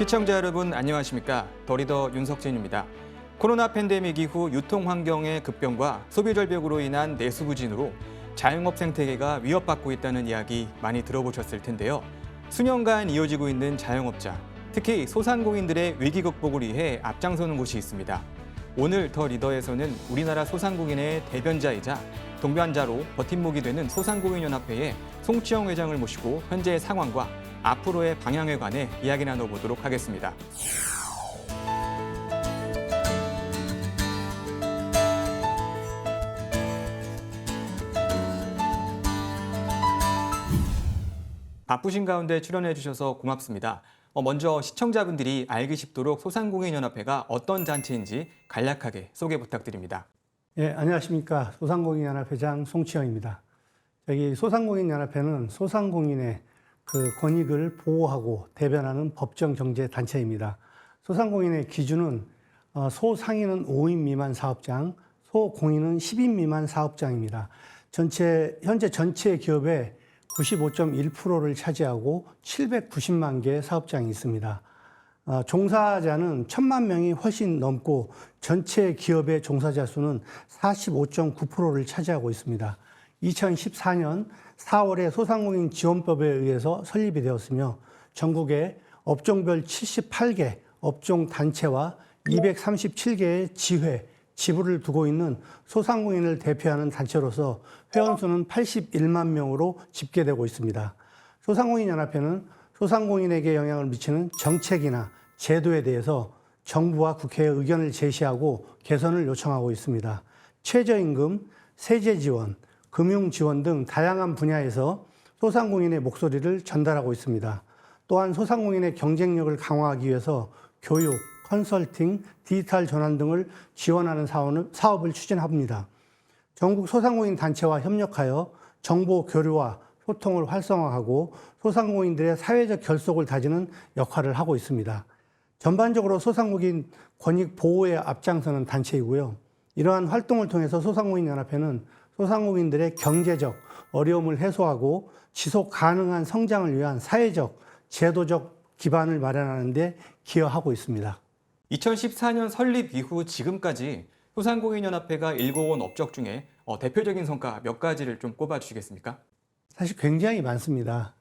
시청자 여러분 안녕하십니까? 더리더 윤석진입니다. 코로나 팬데믹 이후 유통 환경의 급변과 소비 절벽으로 인한 내수 부진으로 자영업 생태계가 위협받고 있다는 이야기 많이 들어보셨을 텐데요. 수년간 이어지고 있는 자영업자, 특히 소상공인들의 위기 극복을 위해 앞장서는 곳이 있습니다. 오늘 더 리더에서는 우리나라 소상공인의 대변자이자 동반자로 버팀목이 되는 소상공인연합회의 송치영 회장을 모시고 현재의 상황과 앞으로의 방향에 관해 이야기 나눠보도록 하겠습니다. 바쁘신 가운데 출연해 주셔서 고맙습니다. 먼저 시청자분들이 알기 쉽도록 소상공인연합회가 어떤 단체인지 간략하게 소개 부탁드립니다. 예, 안녕하십니까. 소상공인연합회장 송치영입니다. 저희 소상공인연합회는 소상공인의 권익을 보호하고 대변하는 법정 정제 단체입니다. 소상공인의 기준은 소상인은 5인 미만 사업장, 소공인은 10인 미만 사업장입니다. 현재 전체 기업의 95.1%를 차지하고 790만 개의 사업장이 있습니다. 종사자는 1,000만 명이 훨씬 넘고 전체 기업의 종사자 수는 45.9%를 차지하고 있습니다. 2014년 4월에 소상공인 지원법에 의해서 설립이 되었으며 전국에 업종별 78개 업종 단체와 237개의 지회, 지부를 두고 있는 소상공인을 대표하는 단체로서 회원수는 81만 명으로 집계되고 있습니다. 소상공인연합회는 소상공인에게 영향을 미치는 정책이나 제도에 대해서 정부와 국회에 의견을 제시하고 개선을 요청하고 있습니다. 최저임금, 세제 지원, 금융 지원 등 다양한 분야에서 소상공인의 목소리를 전달하고 있습니다. 또한 소상공인의 경쟁력을 강화하기 위해서 교육, 컨설팅, 디지털 전환 등을 지원하는 사업을 추진합니다. 전국 소상공인 단체와 협력하여 정보 교류와 소통을 활성화하고 소상공인들의 사회적 결속을 다지는 역할을 하고 있습니다. 전반적으로 소상공인 권익 보호에 앞장서는 단체이고요. 이러한 활동을 통해서 소상공인연합회는 소상공인들의 경제적 어려움을 해소하고 지속 가능한 성장을 위한 사회적, 제도적 기반을 마련하는 데 기여하고 있습니다. 2014년 설립 이후 지금까지 소상공인연합회가 일궈온 업적 중에 대표적인 성과 몇 가지를 좀 꼽아주시겠습니까? 사실 굉장히 많습니다.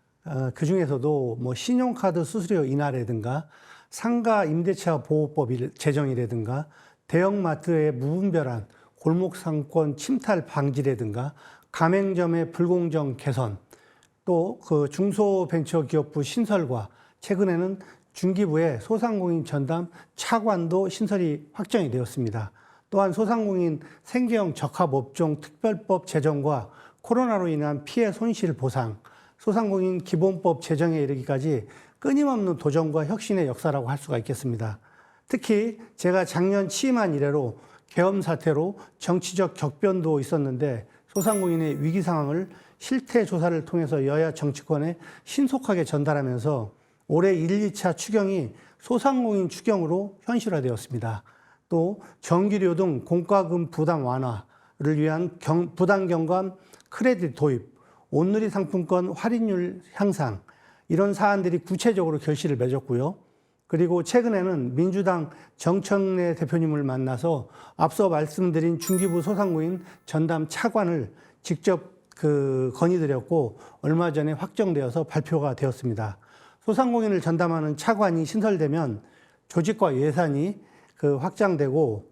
그 중에서도 신용카드 수수료 인하라든가 상가 임대차 보호법 제정이라든가 대형마트의 무분별한 골목상권 침탈 방지라든가 가맹점의 불공정 개선, 또 중소벤처기업부 신설과 최근에는 중기부의 소상공인 전담 차관도 신설이 확정이 되었습니다. 또한 소상공인 생계형 적합업종 특별법 제정과 코로나로 인한 피해 손실 보상, 소상공인 기본법 제정에 이르기까지 끊임없는 도전과 혁신의 역사라고 할 수가 있겠습니다. 특히 제가 작년 취임한 이래로 계엄 사태로 정치적 격변도 있었는데 소상공인의 위기 상황을 실태 조사를 통해서 여야 정치권에 신속하게 전달하면서 올해 1, 2차 추경이 소상공인 추경으로 현실화되었습니다. 또 전기료 등 공과금 부담 완화를 위한 부담 경감 크레딧 도입, 온누리 상품권 할인율 향상, 이런 사안들이 구체적으로 결실을 맺었고요. 그리고 최근에는 민주당 정청래 대표님을 만나서 앞서 말씀드린 중기부 소상공인 전담 차관을 직접 건의드렸고 얼마 전에 확정되어서 발표가 되었습니다. 소상공인을 전담하는 차관이 신설되면 조직과 예산이 확장되고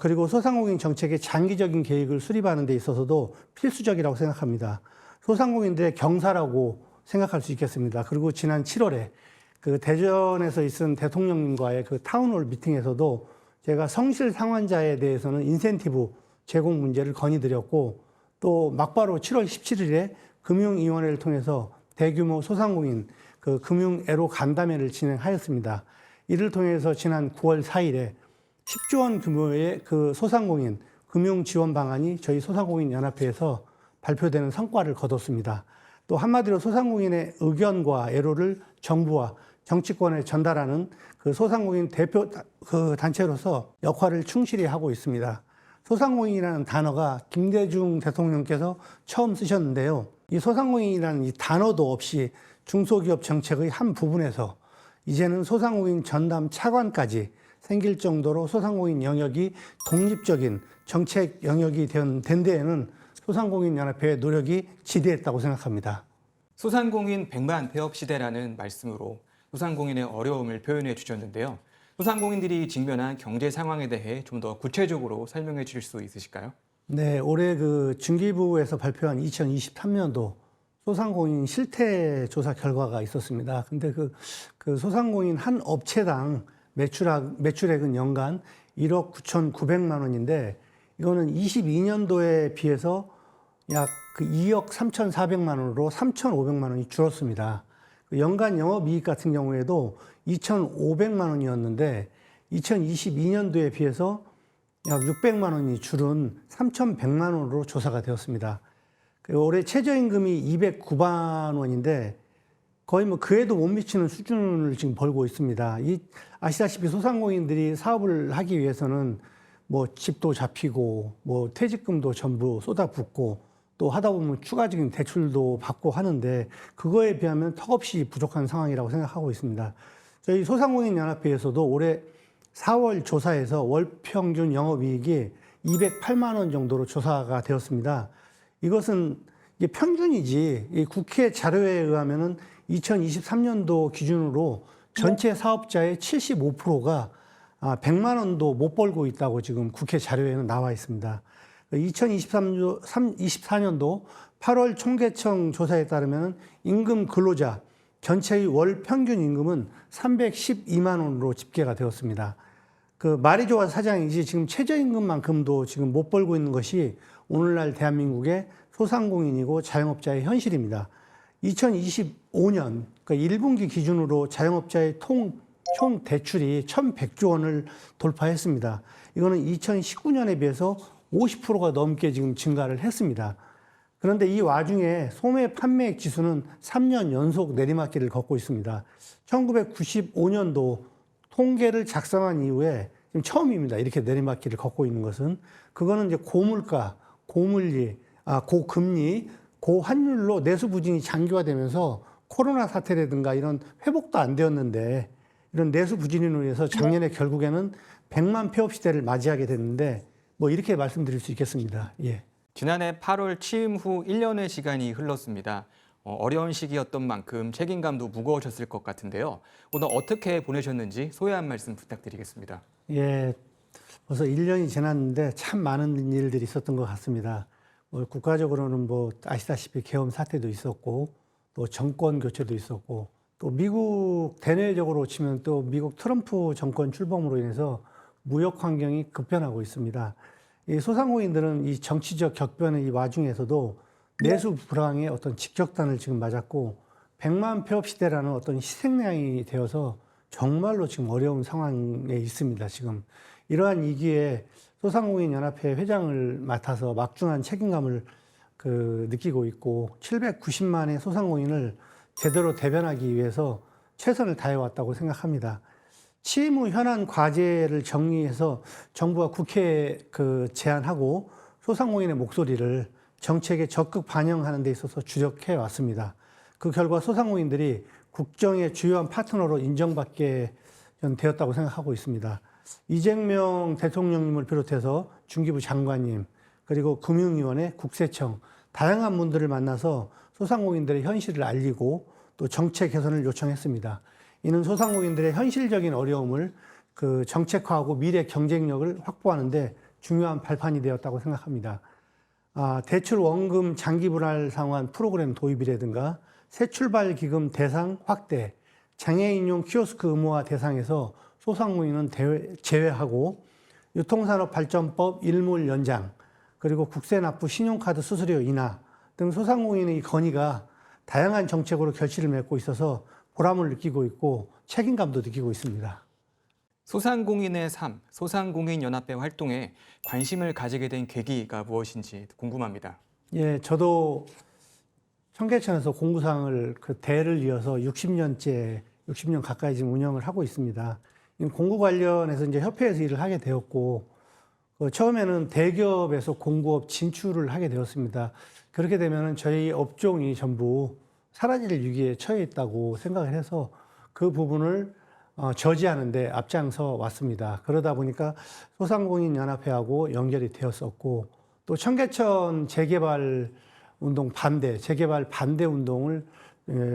그리고 소상공인 정책의 장기적인 계획을 수립하는 데 있어서도 필수적이라고 생각합니다. 소상공인들의 경사라고 생각할 수 있겠습니다. 그리고 지난 7월에 대전에서 있은 대통령님과의 타운홀 미팅에서도 제가 성실 상환자에 대해서는 인센티브 제공 문제를 건의드렸고 또 막바로 7월 17일에 금융위원회를 통해서 대규모 소상공인 금융애로 간담회를 진행하였습니다. 이를 통해서 지난 9월 4일에 10조 원 규모의 소상공인 금융 지원 방안이 저희 소상공인연합회에서 발표되는 성과를 거뒀습니다. 또 한마디로 소상공인의 의견과 애로를 정부와 정치권에 전달하는 소상공인 대표 단체로서 역할을 충실히 하고 있습니다. 소상공인이라는 단어가 김대중 대통령께서 처음 쓰셨는데요. 이 소상공인이라는 이 단어도 없이 중소기업 정책의 한 부분에서 이제는 소상공인 전담 차관까지 생길 정도로 소상공인 영역이 독립적인 정책 영역이 된 데에는 소상공인연합회의 노력이 지대했다고 생각합니다. 소상공인 100만 폐업 시대라는 말씀으로 소상공인의 어려움을 표현해 주셨는데요. 소상공인들이 직면한 경제 상황에 대해 좀 더 구체적으로 설명해 주실 수 있으실까요? 네, 올해 그 중기부에서 발표한 2023년도 소상공인 실태 조사 결과가 있었습니다. 근데 그 소상공인 한 업체당 매출액은 연간 1억 9,900만 원인데 이거는 22년도에 비해서 약 그 2억 3,400만 원으로 3,500만 원이 줄었습니다. 연간 영업이익 같은 경우에도 2,500만 원이었는데 2022년도에 비해서 약 600만 원이 줄은 3,100만 원으로 조사가 되었습니다. 올해 최저임금이 209만 원인데 거의 뭐 그에도 못 미치는 수준을 지금 벌고 있습니다. 아시다시피 소상공인들이 사업을 하기 위해서는 뭐 집도 잡히고 뭐 퇴직금도 전부 쏟아붓고 또 하다 보면 추가적인 대출도 받고 하는데 그거에 비하면 턱없이 부족한 상황이라고 생각하고 있습니다. 저희 소상공인연합회에서도 올해 4월 조사에서 월 평균 영업이익이 208만 원 정도로 조사가 되었습니다. 이것은 이게 평균이지 이 국회 자료에 의하면은 2023년도 기준으로 전체 사업자의 75%가 100만 원도 못 벌고 있다고 지금 국회 자료에는 나와 있습니다. 2024년도 8월 총계청 조사에 따르면 임금 근로자 전체의 월 평균 임금은 312만 원으로 집계가 되었습니다. 말이 좋아서 사장이지 지금 최저임금만큼도 지금 못 벌고 있는 것이 오늘날 대한민국의 소상공인이고 자영업자의 현실입니다. 2025년 그러니까 1분기 기준으로 자영업자의 총 대출이 1,100조 원을 돌파했습니다. 이거는 2019년에 비해서 50%가 넘게 지금 증가를 했습니다. 그런데 이 와중에 소매 판매액 지수는 3년 연속 내리막길을 걷고 있습니다. 1995년도 통계를 작성한 이후에 지금 처음입니다. 이렇게 내리막길을 걷고 있는 것은. 그거는 이제 고물가, 고금리, 고환율로 내수 부진이 장기화되면서 코로나 사태라든가 이런 회복도 안 되었는데 이런 내수 부진으로 인해서 작년에 결국에는 100만 폐업 시대를 맞이하게 됐는데 뭐 이렇게 말씀드릴 수 있겠습니다. 예. 지난해 8월 취임 후 1년의 시간이 흘렀습니다. 어려운 시기였던 만큼 책임감도 무거우셨을 것 같은데요. 오늘 어떻게 보내셨는지 소외한 말씀 부탁드리겠습니다. 예, 벌써 1년이 지났는데 참 많은 일들이 있었던 것 같습니다. 국가적으로는 뭐 아시다시피 계엄 사태도 있었고 또 정권 교체도 있었고 또 미국 대내적으로 치면 또 미국 트럼프 정권 출범으로 인해서 무역 환경이 급변하고 있습니다. 이 소상공인들은 이 정치적 격변의 이 와중에서도 내수 불황의 어떤 직격탄을 지금 맞았고 100만 폐업 시대라는 어떤 희생양이 되어서 정말로 지금 어려운 상황에 있습니다. 지금 이러한 위기에 소상공인연합회 회장을 맡아서 막중한 책임감을 느끼고 있고 790만의 소상공인을 제대로 대변하기 위해서 최선을 다해왔다고 생각합니다. 취임 후 현안 과제를 정리해서 정부가 국회에 제안하고 소상공인의 목소리를 정책에 적극 반영하는 데 있어서 주력해 왔습니다. 그 결과 소상공인들이 국정의 주요한 파트너로 인정받게 되었다고 생각하고 있습니다. 이재명 대통령님을 비롯해서 중기부 장관님, 그리고 금융위원회, 국세청, 다양한 분들을 만나서 소상공인들의 현실을 알리고 또 정책 개선을 요청했습니다. 이는 소상공인들의 현실적인 어려움을 정책화하고 미래 경쟁력을 확보하는데 중요한 발판이 되었다고 생각합니다. 대출 원금 장기 분할 상환 프로그램 도입이라든가 새 출발 기금 대상 확대, 장애인용 키오스크 의무화 대상에서 소상공인은 제외하고 유통산업발전법 일몰 연장, 그리고 국세납부 신용카드 수수료 인하 등 소상공인의 건의가 다양한 정책으로 결실을 맺고 있어서 보람을 느끼고 있고 책임감도 느끼고 있습니다. 소상공인의 삶, 소상공인연합회 활동에 관심을 가지게 된 계기가 무엇인지 궁금합니다. 예, 저도 청계천에서 공구상을 대를 이어서 60년 가까이 지금 운영을 하고 있습니다. 공구 관련해서 이제 협회에서 일을 하게 되었고, 처음에는 대기업에서 공구업 진출을 하게 되었습니다. 그렇게 되면 저희 업종이 전부 사라질 위기에 처해 있다고 생각을 해서 그 부분을 저지하는 데 앞장서 왔습니다. 그러다 보니까 소상공인연합회하고 연결이 되었었고 또 청계천 재개발 재개발 반대 운동을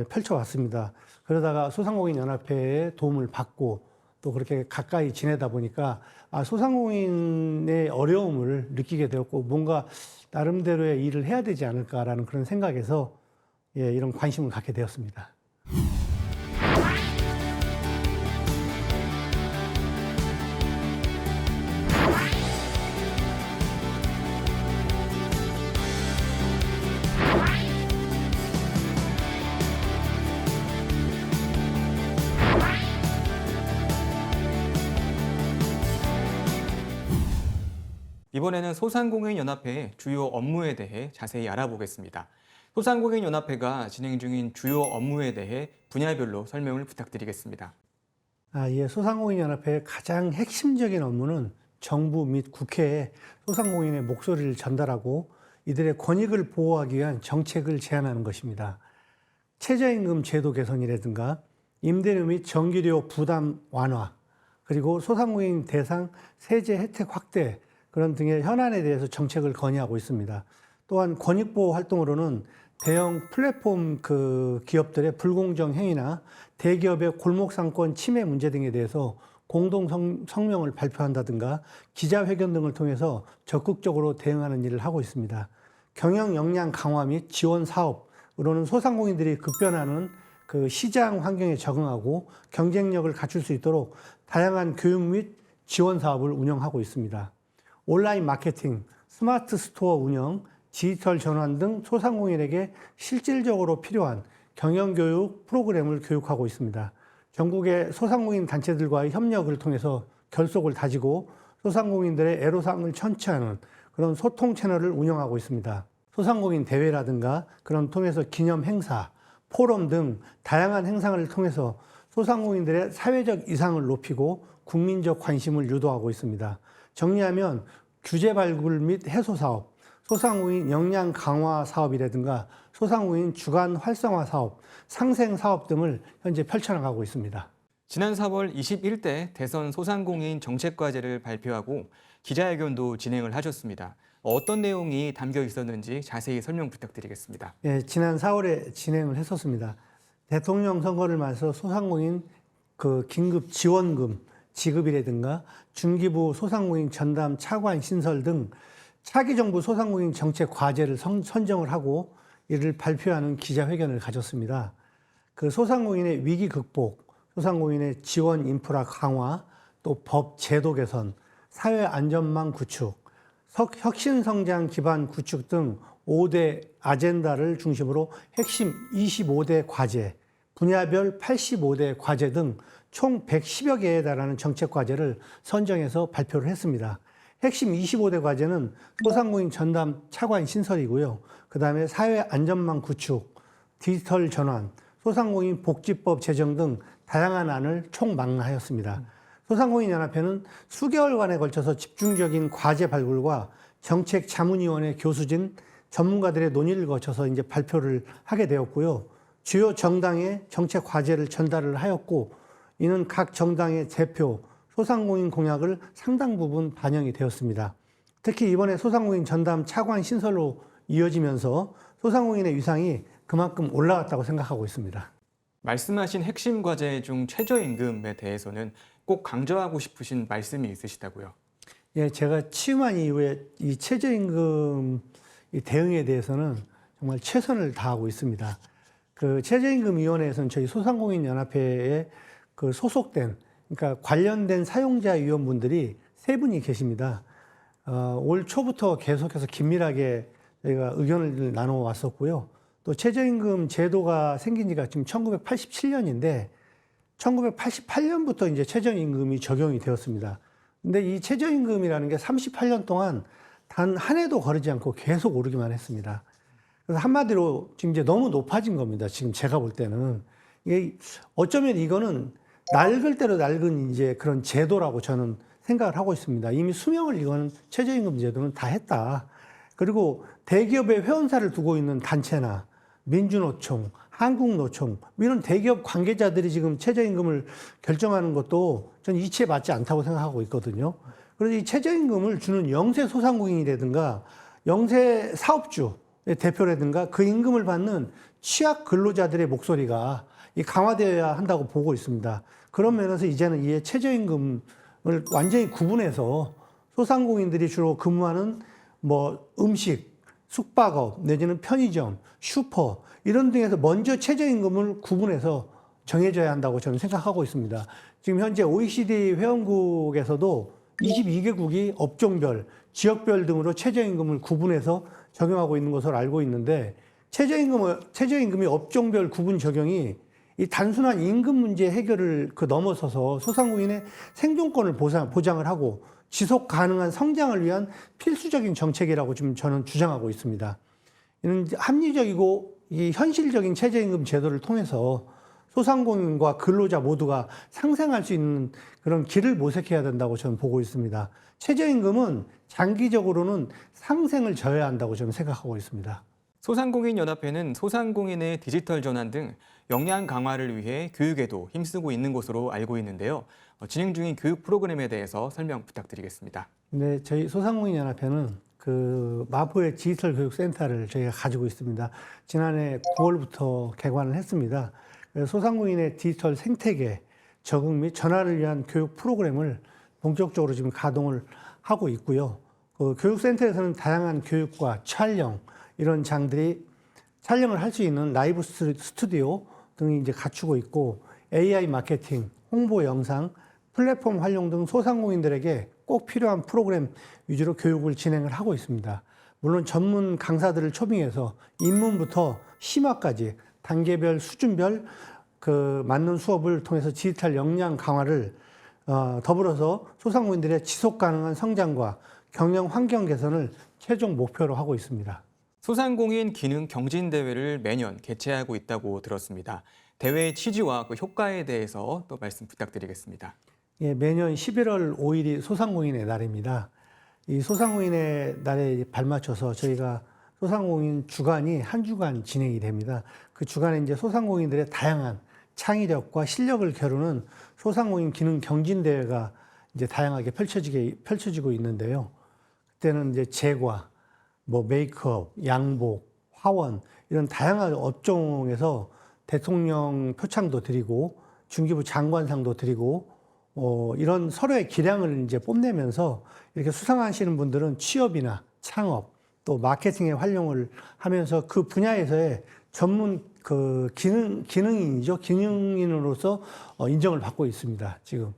펼쳐왔습니다. 그러다가 소상공인연합회의 도움을 받고 또 그렇게 가까이 지내다 보니까 소상공인의 어려움을 느끼게 되었고 뭔가 나름대로의 일을 해야 되지 않을까라는 그런 생각에서 이런 관심을 갖게 되었습니다. 이번에는 소상공인연합회의 주요 업무에 대해 자세히 알아보겠습니다. 소상공인연합회가 진행 중인 주요 업무에 대해 분야별로 설명을 부탁드리겠습니다. 소상공인연합회의 가장 핵심적인 업무는 정부 및 국회에 소상공인의 목소리를 전달하고 이들의 권익을 보호하기 위한 정책을 제안하는 것입니다. 최저임금 제도 개선이라든가 임대료 및 전기료 부담 완화, 그리고 소상공인 대상 세제 혜택 확대 그런 등의 현안에 대해서 정책을 건의하고 있습니다. 또한 권익보호 활동으로는 대형 플랫폼 기업들의 불공정 행위나 대기업의 골목상권 침해 문제 등에 대해서 공동 성명을 발표한다든가 기자회견 등을 통해서 적극적으로 대응하는 일을 하고 있습니다. 경영 역량 강화 및 지원 사업으로는 소상공인들이 급변하는 시장 환경에 적응하고 경쟁력을 갖출 수 있도록 다양한 교육 및 지원 사업을 운영하고 있습니다. 온라인 마케팅, 스마트 스토어 운영, 디지털 전환 등 소상공인에게 실질적으로 필요한 경영교육 프로그램을 교육하고 있습니다. 전국의 소상공인 단체들과의 협력을 통해서 결속을 다지고 소상공인들의 애로사항을 천취하는 그런 소통 채널을 운영하고 있습니다. 소상공인 대회라든가 그런 통해서 기념 행사, 포럼 등 다양한 행사를 통해서 소상공인들의 사회적 이상을 높이고 국민적 관심을 유도하고 있습니다. 정리하면 규제 발굴 및 해소 사업, 소상공인 역량 강화 사업이라든가 소상공인 주간 활성화 사업, 상생 사업 등을 현재 펼쳐나가고 있습니다. 지난 4월 21대 대선 소상공인 정책과제를 발표하고 기자회견도 진행을 하셨습니다. 어떤 내용이 담겨 있었는지 자세히 설명 부탁드리겠습니다. 지난 4월에 진행을 했었습니다. 대통령 선거를 맞아서 소상공인 긴급 지원금 지급이라든가 중기부 소상공인 전담 차관 신설 등 차기 정부 소상공인 정책 과제를 선정을 하고 이를 발표하는 기자회견을 가졌습니다. 소상공인의 위기 극복, 소상공인의 지원 인프라 강화, 또 법 제도 개선, 사회 안전망 구축, 혁신 성장 기반 구축 등 5대 아젠다를 중심으로 핵심 25대 과제, 분야별 85대 과제 등 총 110여 개에 달하는 정책 과제를 선정해서 발표를 했습니다. 핵심 25대 과제는 소상공인 전담 차관 신설이고요. 그다음에 사회 안전망 구축, 디지털 전환, 소상공인 복지법 제정 등 다양한 안을 총망라하였습니다. 소상공인연합회는 수개월간에 걸쳐서 집중적인 과제 발굴과 정책 자문위원회 교수진 전문가들의 논의를 거쳐서 이제 발표를 하게 되었고요. 주요 정당의 정책 과제를 전달을 하였고, 이는 각 정당의 대표, 소상공인 공약을 상당 부분 반영이 되었습니다. 특히 이번에 소상공인 전담 차관 신설로 이어지면서 소상공인의 위상이 그만큼 올라갔다고 생각하고 있습니다. 말씀하신 핵심 과제 중 최저임금에 대해서는 꼭 강조하고 싶으신 말씀이 있으시다고요? 제가 취임한 이후에 이 최저임금 대응에 대해서는 정말 최선을 다하고 있습니다. 최저임금위원회에서는 저희 소상공인연합회에 소속된, 그러니까 관련된 사용자 위원분들이 3분이 계십니다. 올 초부터 계속해서 긴밀하게 저희가 의견을 나눠 왔었고요. 또 최저임금 제도가 생긴 지가 지금 1987년인데 1988년부터 이제 최저임금이 적용이 되었습니다. 근데 이 최저임금이라는 게 38년 동안 단 한 해도 거르지 않고 계속 오르기만 했습니다. 그래서 한마디로 지금 이제 너무 높아진 겁니다. 지금 제가 볼 때는. 이게 어쩌면 이거는 낡을 대로 낡은 이제 그런 제도라고 저는 생각을 하고 있습니다. 이미 수명을 이거는 최저임금 제도는 다 했다. 그리고 대기업의 회원사를 두고 있는 단체나 민주노총, 한국노총 이런 대기업 관계자들이 지금 최저임금을 결정하는 것도 전 이치에 맞지 않다고 생각하고 있거든요. 그래서 이 최저임금을 주는 영세 소상공인이라든가 영세 사업주의 대표라든가 그 임금을 받는 취약 근로자들의 목소리가 강화되어야 한다고 보고 있습니다. 그런 면에서 이제는 이 최저임금을 완전히 구분해서 소상공인들이 주로 근무하는 뭐 음식, 숙박업 내지는 편의점, 슈퍼 이런 등에서 먼저 최저임금을 구분해서 정해져야 한다고 저는 생각하고 있습니다. 지금 현재 OECD 회원국에서도 22개국이 업종별, 지역별 등으로 최저임금을 구분해서 적용하고 있는 것으로 알고 있는데 최저임금이 업종별 구분 적용이 이 단순한 임금 문제 해결을 넘어서서 소상공인의 생존권을 보장을 하고 지속 가능한 성장을 위한 필수적인 정책이라고 지금 저는 주장하고 있습니다. 이는 합리적이고 이 현실적인 최저임금 제도를 통해서 소상공인과 근로자 모두가 상생할 수 있는 그런 길을 모색해야 된다고 저는 보고 있습니다. 최저임금은 장기적으로는 상생을 져야 한다고 저는 생각하고 있습니다. 소상공인연합회는 소상공인의 디지털 전환 등 역량 강화를 위해 교육에도 힘쓰고 있는 것으로 알고 있는데요. 진행 중인 교육 프로그램에 대해서 설명 부탁드리겠습니다. 네, 저희 소상공인연합회는 마포의 디지털 교육센터를 저희가 가지고 있습니다. 지난해 9월부터 개관을 했습니다. 소상공인의 디지털 생태계 적응 및 전환을 위한 교육 프로그램을 본격적으로 지금 가동을 하고 있고요. 교육센터에서는 다양한 교육과 촬영 이런 장들이 촬영을 할 수 있는 라이브 스튜디오 등이 이제 갖추고 있고 AI 마케팅, 홍보 영상, 플랫폼 활용 등 소상공인들에게 꼭 필요한 프로그램 위주로 교육을 진행을 하고 있습니다. 물론 전문 강사들을 초빙해서 입문부터 심화까지 단계별, 수준별 맞는 수업을 통해서 디지털 역량 강화를 더불어서 소상공인들의 지속 가능한 성장과 경영 환경 개선을 최종 목표로 하고 있습니다. 소상공인 기능 경진 대회를 매년 개최하고 있다고 들었습니다. 대회의 취지와 그 효과에 대해서 또 말씀 부탁드리겠습니다. 예, 매년 11월 5일이 소상공인의 날입니다. 이 소상공인의 날에 발맞춰서 저희가 소상공인 주간이 한 주간 진행이 됩니다. 그 주간에 이제 소상공인들의 다양한 창의력과 실력을 겨루는 소상공인 기능 경진 대회가 이제 다양하게 펼쳐지고 있는데요. 그때는 이제 제과, 메이크업, 양복, 화원 이런 다양한 업종에서 대통령 표창도 드리고 중기부 장관상도 드리고 이런 서로의 기량을 이제 뽐내면서 이렇게 수상하시는 분들은 취업이나 창업 또 마케팅에 활용을 하면서 그 분야에서의 전문 기능인이죠. 기능인으로서 인정을 받고 있습니다. 지금.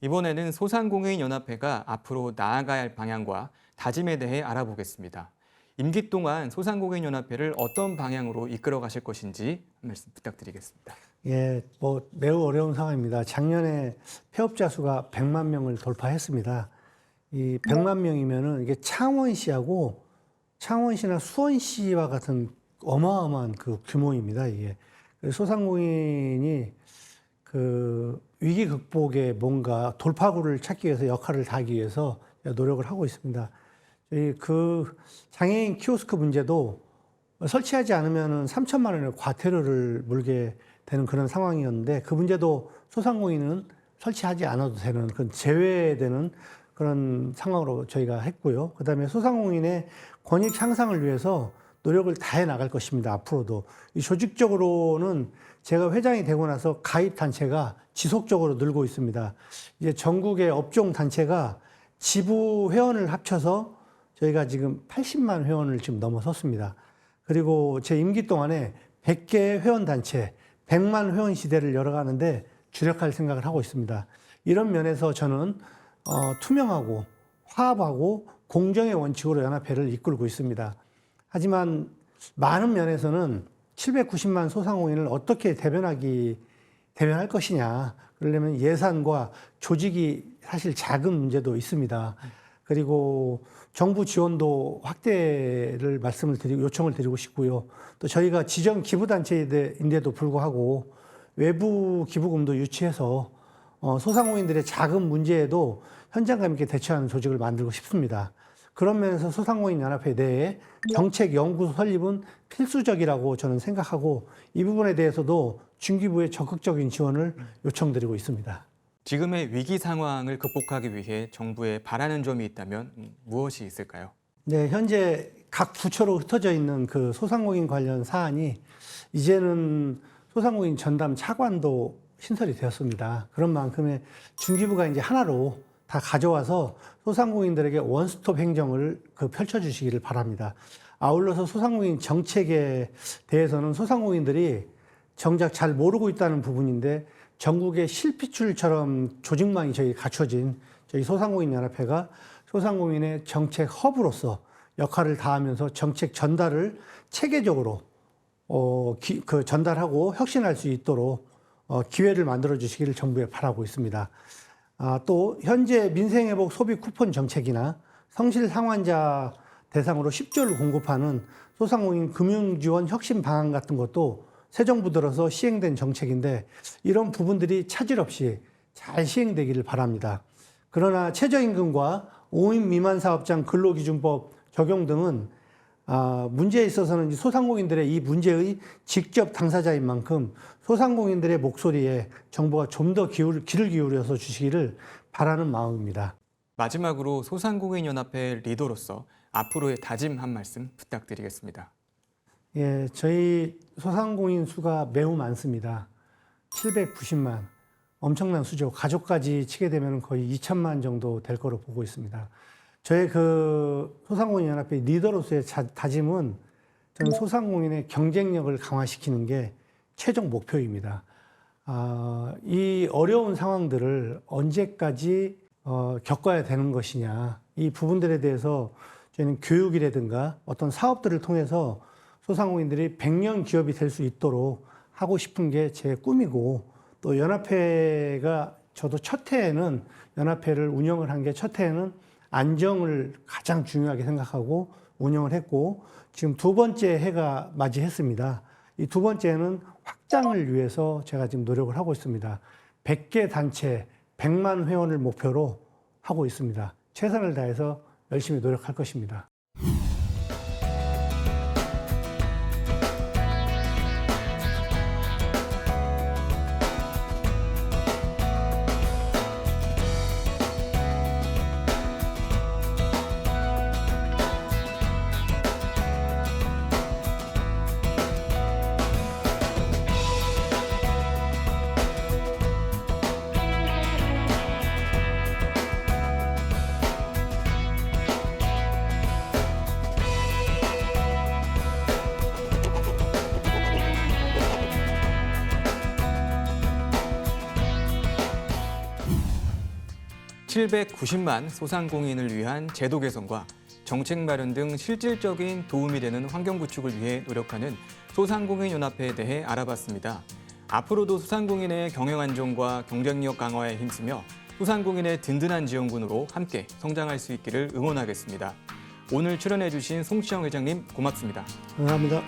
이번에는 소상공인연합회가 앞으로 나아가야 할 방향과 다짐에 대해 알아보겠습니다. 임기 동안 소상공인연합회를 어떤 방향으로 이끌어 가실 것인지 한 말씀 부탁드리겠습니다. 예, 매우 어려운 상황입니다. 작년에 폐업자 수가 100만 명을 돌파했습니다. 이 100만 명이면은 이게 창원시나 수원시와 같은 어마어마한 그 규모입니다. 이게 소상공인이 위기 극복에 뭔가 돌파구를 찾기 위해서 역할을 다하기 위해서 노력을 하고 있습니다. 장애인 키오스크 문제도 설치하지 않으면 3천만 원의 과태료를 물게 되는 그런 상황이었는데 그 문제도 소상공인은 설치하지 않아도 되는 그런 제외되는 그런 상황으로 저희가 했고요. 그다음에 소상공인의 권익 향상을 위해서 노력을 다해 나갈 것입니다. 앞으로도 이 조직적으로는 제가 회장이 되고 나서 가입 단체가 지속적으로 늘고 있습니다. 이제 전국의 업종 단체가 지부 회원을 합쳐서 저희가 지금 80만 회원을 지금 넘어섰습니다. 그리고 제 임기 동안에 100개의 회원 단체, 100만 회원 시대를 열어가는데 주력할 생각을 하고 있습니다. 이런 면에서 저는 투명하고 화합하고 공정의 원칙으로 연합회를 이끌고 있습니다. 하지만 많은 면에서는 790만 소상공인을 어떻게 대변하기 대면할 것이냐. 그러려면 예산과 조직이 사실 작은 문제도 있습니다. 그리고 정부 지원도 확대를 요청을 드리고 싶고요. 또 저희가 지정 기부단체인데도 불구하고 외부 기부금도 유치해서 소상공인들의 작은 문제에도 현장감 있게 대처하는 조직을 만들고 싶습니다. 그런 면에서 소상공인연합회 내에 정책연구소 설립은 필수적이라고 저는 생각하고 이 부분에 대해서도 중기부의 적극적인 지원을 요청드리고 있습니다. 지금의 위기 상황을 극복하기 위해 정부에 바라는 점이 있다면 무엇이 있을까요? 네, 현재 각 부처로 흩어져 있는 그 소상공인 관련 사안이 이제는 소상공인 전담 차관도 신설이 되었습니다. 그런 만큼의 중기부가 이제 하나로 다 가져와서 소상공인들에게 원스톱 행정을 펼쳐주시기를 바랍니다. 아울러서 소상공인 정책에 대해서는 소상공인들이 정작 잘 모르고 있다는 부분인데 전국의 실핏줄처럼 조직망이 저희 갖춰진 저희 소상공인연합회가 소상공인의 정책 허브로서 역할을 다하면서 정책 전달을 체계적으로 전달하고 혁신할 수 있도록 기회를 만들어 주시기를 정부에 바라고 있습니다. 또 현재 민생회복 소비 쿠폰 정책이나 성실 상환자 대상으로 10조를 공급하는 소상공인 금융지원 혁신 방안 같은 것도 새 정부 들어서 시행된 정책인데 이런 부분들이 차질 없이 잘 시행되기를 바랍니다. 그러나 최저임금과 5인 미만 사업장 근로기준법 적용 등은 문제에 있어서는 소상공인들의 이 문제의 직접 당사자인 만큼 소상공인들의 목소리에 정부가 좀 더 귀를 기울여서 주시기를 바라는 마음입니다. 마지막으로 소상공인연합회 리더로서 앞으로의 다짐 한 말씀 부탁드리겠습니다. 예, 저희 소상공인 수가 매우 많습니다. 790만, 엄청난 수죠. 가족까지 치게 되면 거의 2천만 정도 될 거로 보고 있습니다. 저의 소상공인연합회 리더로서의 다짐은 저는 소상공인의 경쟁력을 강화시키는 게 최종 목표입니다. 이 어려운 상황들을 언제까지 겪어야 되는 것이냐. 이 부분들에 대해서 저희는 교육이라든가 어떤 사업들을 통해서 소상공인들이 100년 기업이 될 수 있도록 하고 싶은 게 제 꿈이고 또 연합회가 저도 첫 해에는 연합회를 운영을 한 게 첫 해에는 안정을 가장 중요하게 생각하고 운영을 했고 지금 두 번째 해가 맞이했습니다. 이 두 번째는 확장을 위해서 제가 지금 노력을 하고 있습니다. 100개 단체, 100만 회원을 목표로 하고 있습니다. 최선을 다해서 열심히 노력할 것입니다. (790만) 소상공인을 위한 제도 개선과 정책 마련 등 실질적인 도움이 되는 환경 구축을 위해 노력하는 소상공인연합회에 대해 알아봤습니다. 앞으로도 소상공인의 경영 안정과 경쟁력 강화에 힘쓰며 소상공인의 든든한 지원군으로 함께 성장할 수 있기를 응원하겠습니다. 오늘 출연해 주신 송시영 회장님 고맙습니다. 감사합니다.